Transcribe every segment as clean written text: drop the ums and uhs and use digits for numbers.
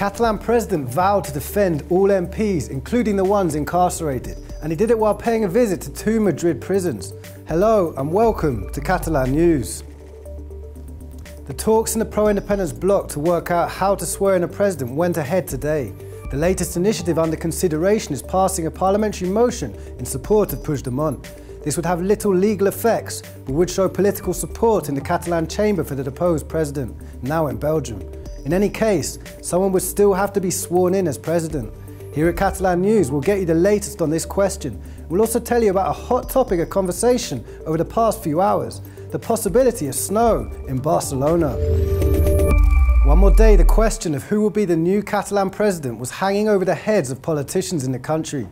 Catalan president vowed to defend all MPs, including the ones incarcerated, and he did it while paying a visit to 2 Madrid prisons. Hello and welcome to Catalan News. The talks in the pro-independence bloc to work out how to swear in a president went ahead today. The latest initiative under consideration is passing a parliamentary motion in support of Puigdemont. This would have little legal effects, but would show political support in the Catalan chamber for the deposed president, now in Belgium. In any case, someone would still have to be sworn in as president. Here at Catalan News, we'll get you the latest on this question. We'll also tell you about a hot topic of conversation over the past few hours, the possibility of snow in Barcelona. One more day, the question of who will be the new Catalan president was hanging over the heads of politicians in the country.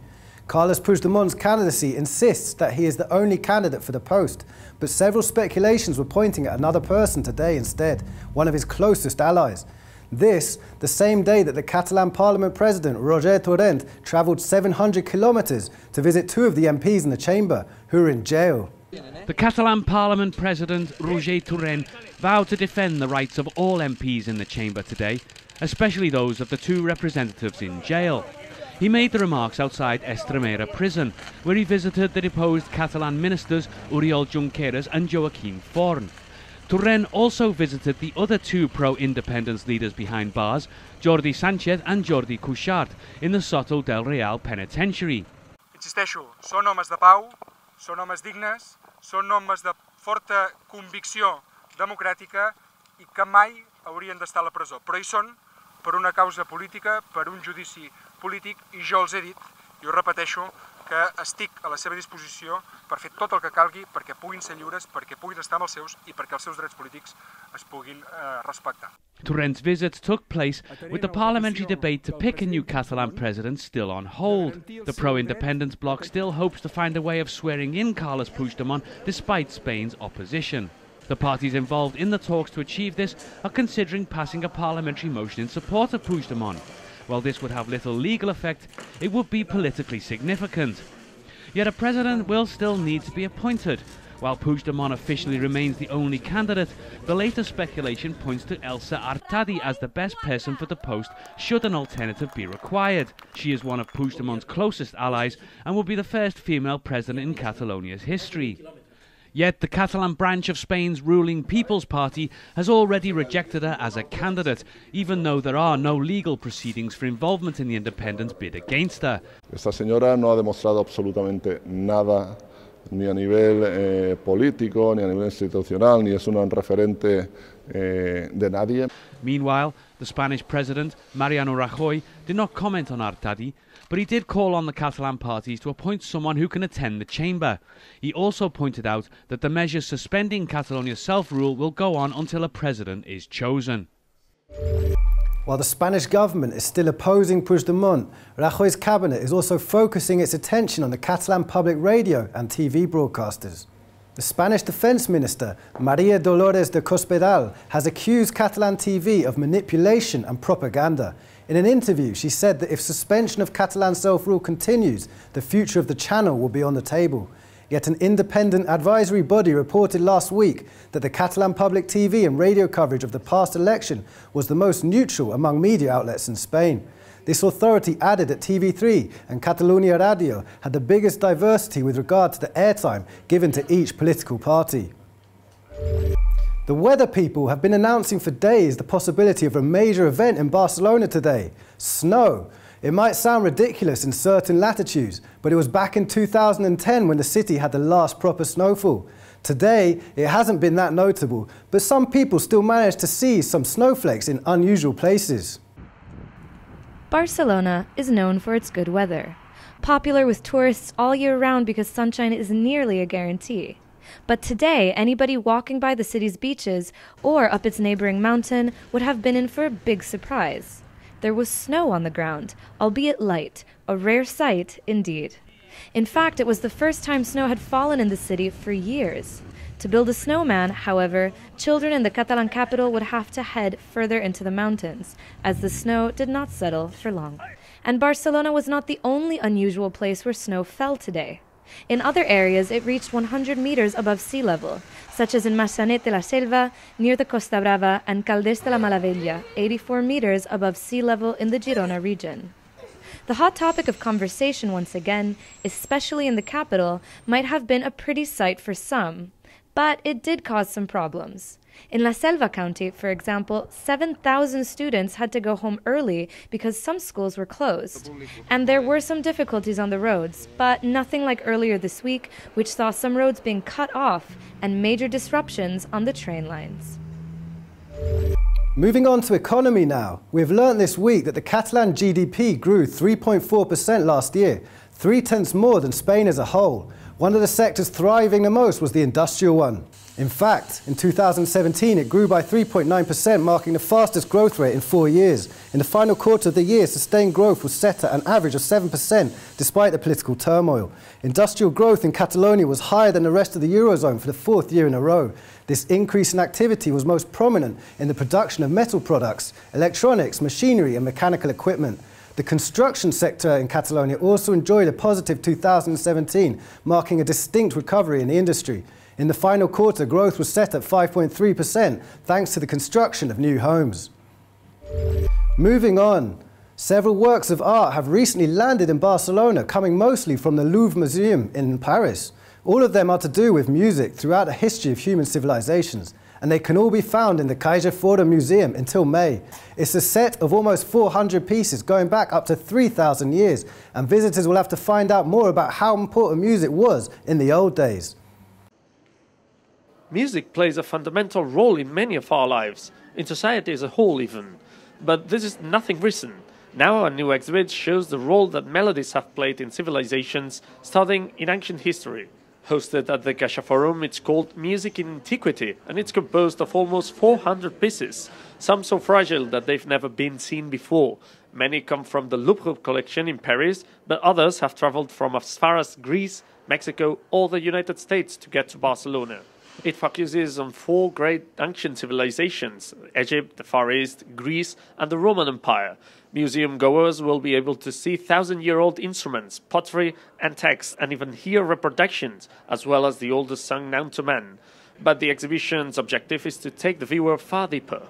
Carles Puigdemont's candidacy insists that he is the only candidate for the post, but several speculations were pointing at another person today instead, one of his closest allies. This, the same day that the Catalan Parliament President, Roger Torrent, travelled 700 kilometres to visit 2 of the MPs in the chamber, who are in jail. The Catalan Parliament President, Roger Torrent, vowed to defend the rights of all MPs in the chamber today, especially those of the 2 representatives in jail. He made the remarks outside Extremera prison, where he visited the deposed Catalan ministers Oriol Junqueras and Joaquim Forn. Torrent also visited the other 2 pro-independence leaders behind bars, Jordi Sánchez and Jordi Cuixart, in the Soto del Real penitentiary. Insisteixo, són homes de pau, són homes dignes, són homes de forta convicció democràtica i que mai haurien d'estar a la presó. Però hi són per una causa política, per un judici polític, i jo els he dit, i ho repeteixo, que estic a la seva disposició per fer tot el que calgui perquè puguin ser lliures, perquè puguin estar amb els seus i perquè els seus drets polítics es puguin respectar. Torrent's visit took place with the parliamentary debate to pick a new Catalan president still on hold. The pro-independence bloc still hopes to find a way of swearing in Carles Puigdemont despite Spain's opposition. The parties involved in the talks to achieve this are considering passing a parliamentary motion in support of Puigdemont. While this would have little legal effect, it would be politically significant. Yet a president will still need to be appointed. While Puigdemont officially remains the only candidate, the latest speculation points to Elsa Artadi as the best person for the post should an alternative be required. She is one of Puigdemont's closest allies and will be the first female president in Catalonia's history. Yet the Catalan branch of Spain's ruling People's Party has already rejected her as a candidate, even though there are no legal proceedings for involvement in the independence bid against her. Esta señora no ha demostrado absolutamente nada, ni a nivel político, ni a nivel institucional, ni es un referente de nadie. Meanwhile, the Spanish president, Mariano Rajoy, did not comment on Artadi, but he did call on the Catalan parties to appoint someone who can attend the chamber. He also pointed out that the measures suspending Catalonia's self-rule will go on until a president is chosen. While the Spanish government is still opposing Puigdemont, Rajoy's cabinet is also focusing its attention on the Catalan public radio and TV broadcasters. The Spanish Defence Minister, María Dolores de Cospedal, has accused Catalan TV of manipulation and propaganda. In an interview, she said that if suspension of Catalan self-rule continues, the future of the channel will be on the table. Yet an independent advisory body reported last week that the Catalan public TV and radio coverage of the past election was the most neutral among media outlets in Spain. This authority added that TV3 and Catalunya Radio had the biggest diversity with regard to the airtime given to each political party. The weather people have been announcing for days the possibility of a major event in Barcelona today: snow. It might sound ridiculous in certain latitudes, but it was back in 2010 when the city had the last proper snowfall. Today, it hasn't been that notable, but some people still managed to see some snowflakes in unusual places. Barcelona is known for its good weather, popular with tourists all year round because sunshine is nearly a guarantee. But today, anybody walking by the city's beaches or up its neighboring mountain would have been in for a big surprise. There was snow on the ground, albeit light, a rare sight indeed. In fact, it was the first time snow had fallen in the city for years. To build a snowman, however, children in the Catalan capital would have to head further into the mountains, as the snow did not settle for long. And Barcelona was not the only unusual place where snow fell today. In other areas, it reached 100 meters above sea level, such as in Massanet de la Selva, near the Costa Brava, and Caldes de la Malavella, 84 meters above sea level in the Girona region. The hot topic of conversation once again, especially in the capital, might have been a pretty sight for some, but it did cause some problems. In La Selva County, for example, 7,000 students had to go home early because some schools were closed. And there were some difficulties on the roads, but nothing like earlier this week, which saw some roads being cut off and major disruptions on the train lines. Moving on to economy now. We've learnt this week that the Catalan GDP grew 3.4% last year, 3/10 more than Spain as a whole. One of the sectors thriving the most was the industrial one. In fact, in 2017 it grew by 3.9%, marking the fastest growth rate in 4 years. In the final quarter of the year, sustained growth was set at an average of 7% despite the political turmoil. Industrial growth in Catalonia was higher than the rest of the Eurozone for the 4th year in a row. This increase in activity was most prominent in the production of metal products, electronics, machinery and mechanical equipment. The construction sector in Catalonia also enjoyed a positive 2017, marking a distinct recovery in the industry. In the final quarter, growth was set at 5.3%, thanks to the construction of new homes. Moving on, several works of art have recently landed in Barcelona, coming mostly from the Louvre Museum in Paris. All of them are to do with music throughout the history of human civilizations, and they can all be found in the Caixa Forum Museum until May. It's a set of almost 400 pieces going back up to 3,000 years, and visitors will have to find out more about how important music was in the old days. Music plays a fundamental role in many of our lives, in society as a whole even. But this is nothing recent. Now a new exhibit shows the role that melodies have played in civilizations starting in ancient history. Hosted at the Caixa Forum, it's called Music in Antiquity, and it's composed of almost 400 pieces, some so fragile that they've never been seen before. Many come from the Louvre collection in Paris, but others have traveled from as far as Greece, Mexico or the United States to get to Barcelona. It focuses on 4 great ancient civilizations: Egypt, the Far East, Greece and the Roman Empire. Museum goers will be able to see 1,000-year-old instruments, pottery and texts, and even hear reproductions, as well as the oldest song known to man. But the exhibition's objective is to take the viewer far deeper.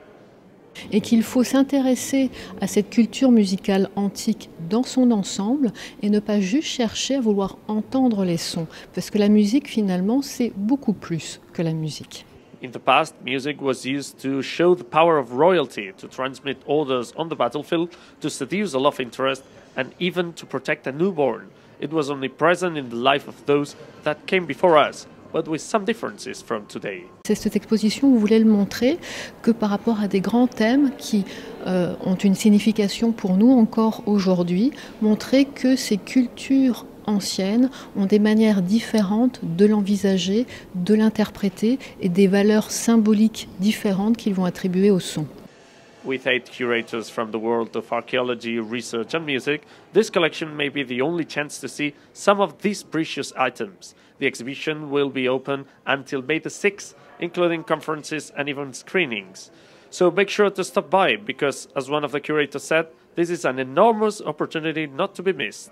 Et qu'il faut s'intéresser à cette culture musicale antique dans son ensemble et ne pas juste chercher à vouloir entendre les sons, parce que la musique finalement c'est beaucoup plus que la musique. In the past, music was used to show the power of royalty, to transmit orders on the battlefield, to seduce a love interest, and even to protect a newborn. It was only present in the life of those that came before us, but with some differences from today. Cette exposition voulait le montrer que par rapport à des grands thèmes qui ont une signification pour nous encore aujourd'hui, montrer que ces cultures anciennes ont des manières différentes de l'envisager, de l'interpréter et des valeurs symboliques différentes qu'ils vont attribuer au son. With 8 curators from the world of archaeology, research and music, this collection may be the only chance to see some of these precious items. The exhibition will be open until May the 6th, including conferences and even screenings. So make sure to stop by, because as one of the curators said, this is an enormous opportunity not to be missed.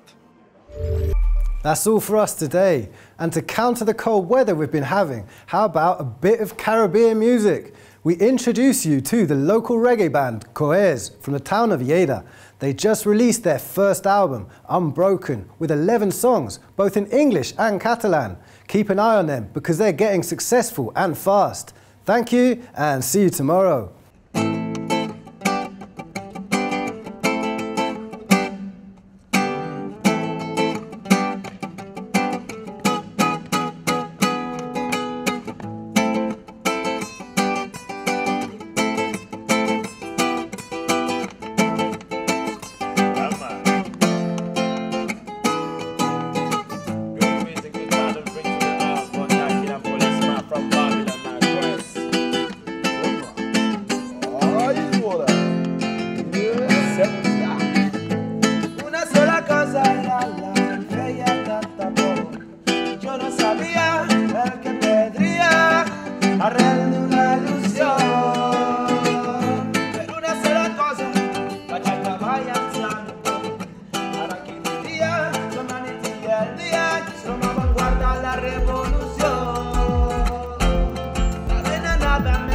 That's all for us today. And to counter the cold weather we've been having, how about a bit of Caribbean music? We introduce you to the local reggae band Coes from the town of Lleida. They just released their first album, Unbroken, with 11 songs, both in English and Catalan. Keep an eye on them because they're getting successful and fast. Thank you and see you tomorrow. cada